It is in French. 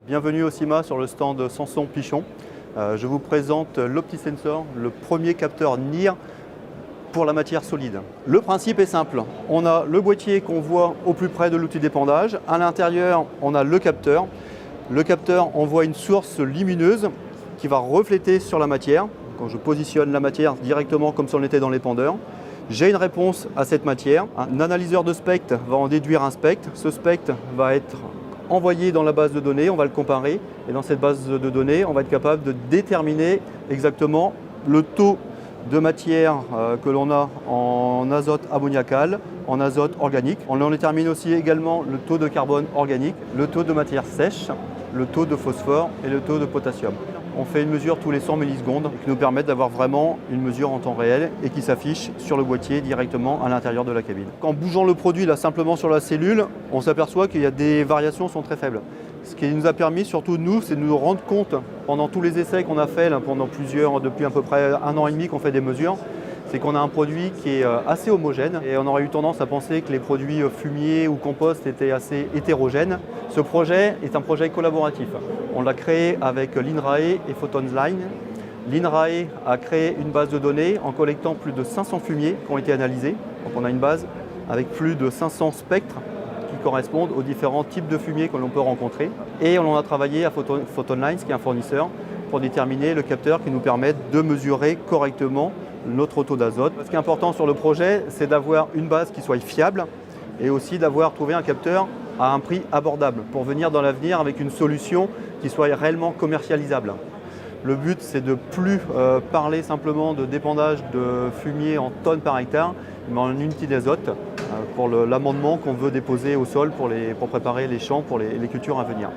Bienvenue au CIMA sur le stand Samson Pichon. Je vous présente l'OptiSensor, le premier capteur NIR pour la matière solide. Le principe est simple. On a le boîtier qu'on voit au plus près de l'outil d'épandage. À l'intérieur, on a le capteur. Le capteur envoie une source lumineuse qui va refléter sur la matière. Quand je positionne la matière directement comme si on était dans l'épandeur, j'ai une réponse à cette matière. Un analyseur de spectre va en déduire un spectre. Ce spectre va être envoyé dans la base de données, on va le comparer et dans cette base de données, on va être capable de déterminer exactement le taux de matière que l'on a en azote ammoniacal, en azote organique. On en détermine aussi également le taux de carbone organique, le taux de matière sèche, le taux de phosphore et le taux de potassium. On fait une mesure tous les 100 millisecondes qui nous permettent d'avoir vraiment une mesure en temps réel et qui s'affiche sur le boîtier directement à l'intérieur de la cabine. En bougeant le produit là simplement sur la cellule, on s'aperçoit qu'il y a des variations qui sont très faibles. Ce qui nous a permis surtout nous, c'est de nous rendre compte pendant tous les essais qu'on a fait là, depuis à peu près 1 an et demi qu'on fait des mesures, c'est qu'on a un produit qui est assez homogène et on aurait eu tendance à penser que les produits fumiers ou compost étaient assez hétérogènes. Ce projet est un projet collaboratif. On l'a créé avec l'INRAE et PhotonLine. L'INRAE a créé une base de données en collectant plus de 500 fumiers qui ont été analysés. Donc on a une base avec plus de 500 spectres qui correspondent aux différents types de fumiers que l'on peut rencontrer. Et on a travaillé à PhotonLine, qui est un fournisseur, pour déterminer le capteur qui nous permet de mesurer correctement notre taux d'azote. Ce qui est important sur le projet, c'est d'avoir une base qui soit fiable et aussi d'avoir trouvé un capteur à un prix abordable pour venir dans l'avenir avec une solution qui soit réellement commercialisable. Le but, c'est de ne plus parler simplement de dépendage de fumier en tonnes par hectare, mais en unité d'azote pour l'amendement qu'on veut déposer au sol pour préparer les champs pour les cultures à venir.